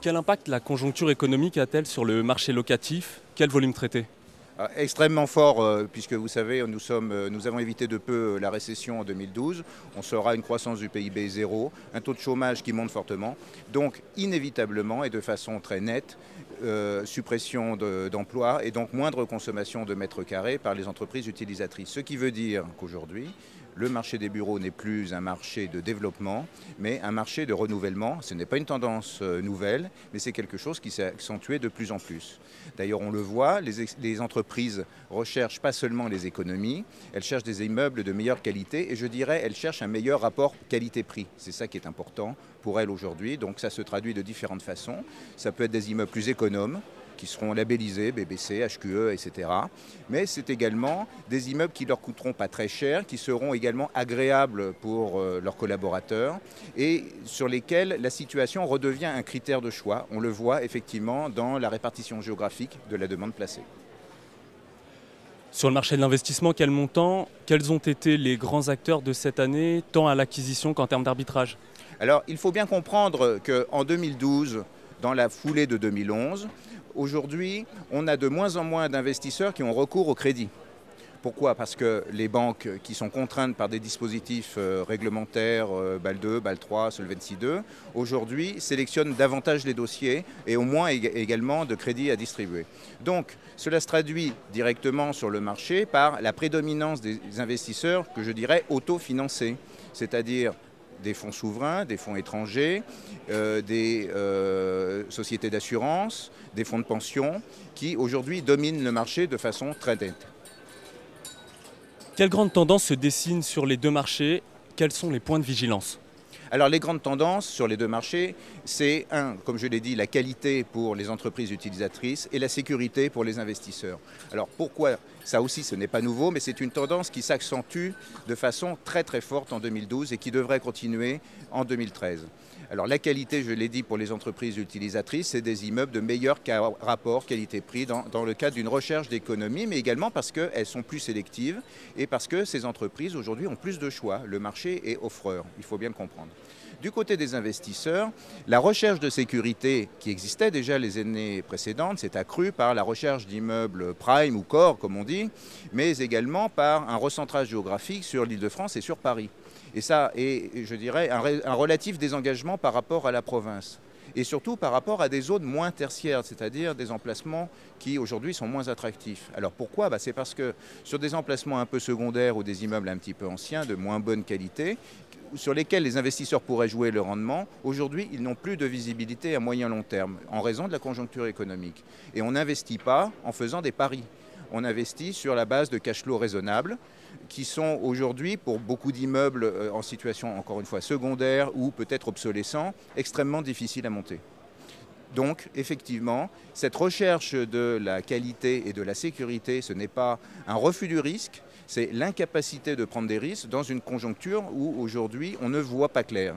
Quel impact la conjoncture économique a-t-elle sur le marché locatif? Quel volume traité? Extrêmement fort, puisque vous savez, nous avons évité de peu la récession en 2012. On sera une croissance du PIB zéro, un taux de chômage qui monte fortement. Donc, inévitablement et de façon très nette, suppression d'emplois et donc moindre consommation de mètres carrés par les entreprises utilisatrices. Ce qui veut dire qu'aujourd'hui, le marché des bureaux n'est plus un marché de développement, mais un marché de renouvellement. Ce n'est pas une tendance nouvelle, mais c'est quelque chose qui s'est accentué de plus en plus. D'ailleurs, on le voit, les entreprises recherchent pas seulement les économies, elles cherchent des immeubles de meilleure qualité et je dirais, elles cherchent un meilleur rapport qualité-prix. C'est ça qui est important pour elles aujourd'hui. Donc ça se traduit de différentes façons. Ça peut être des immeubles plus économes, qui seront labellisés BBC, HQE, etc. Mais c'est également des immeubles qui leur coûteront pas très cher, qui seront également agréables pour leurs collaborateurs et sur lesquels la situation redevient un critère de choix. On le voit effectivement dans la répartition géographique de la demande placée. Sur le marché de l'investissement, quel montant? Quels ont été les grands acteurs de cette année, tant à l'acquisition qu'en termes d'arbitrage? Alors, il faut bien comprendre qu'en 2012, dans la foulée de 2011, aujourd'hui, on a de moins en moins d'investisseurs qui ont recours au crédit. Pourquoi? Parce que les banques qui sont contraintes par des dispositifs réglementaires, BAL 2, BAL 3, Solvency 2, aujourd'hui sélectionnent davantage les dossiers et au moins également de crédits à distribuer. Donc cela se traduit directement sur le marché par la prédominance des investisseurs que je dirais autofinancés, c'est-à-dire des fonds souverains, des fonds étrangers, des sociétés d'assurance, des fonds de pension qui aujourd'hui dominent le marché de façon très nette. Quelles grandes tendances se dessinent sur les deux marchés? Quels sont les points de vigilance? Alors les grandes tendances sur les deux marchés, c'est comme je l'ai dit, la qualité pour les entreprises utilisatrices et la sécurité pour les investisseurs. Alors pourquoi? Ça aussi, ce n'est pas nouveau, mais c'est une tendance qui s'accentue de façon très très forte en 2012 et qui devrait continuer en 2013. Alors la qualité, je l'ai dit, pour les entreprises utilisatrices, c'est des immeubles de meilleur rapport qualité-prix dans le cadre d'une recherche d'économie, mais également parce qu'elles sont plus sélectives et parce que ces entreprises aujourd'hui ont plus de choix. Le marché est offreur, il faut bien le comprendre. Du côté des investisseurs, la recherche de sécurité qui existait déjà les années précédentes s'est accrue par la recherche d'immeubles prime ou core, comme on dit, mais également par un recentrage géographique sur l'Île-de-France et sur Paris. Et ça est, je dirais, un relatif désengagement par rapport à la province. Et surtout par rapport à des zones moins tertiaires, c'est-à-dire des emplacements qui aujourd'hui sont moins attractifs. Alors pourquoi? C'est parce que sur des emplacements un peu secondaires ou des immeubles un petit peu anciens, de moins bonne qualité, sur lesquels les investisseurs pourraient jouer le rendement, aujourd'hui ils n'ont plus de visibilité à moyen long terme en raison de la conjoncture économique. Et on n'investit pas en faisant des paris. On investit sur la base de cash flow raisonnables qui sont aujourd'hui, pour beaucoup d'immeubles en situation, encore une fois, secondaire ou peut-être obsolescents, extrêmement difficiles à monter. Donc, effectivement, cette recherche de la qualité et de la sécurité, ce n'est pas un refus du risque, c'est l'incapacité de prendre des risques dans une conjoncture où aujourd'hui on ne voit pas clair.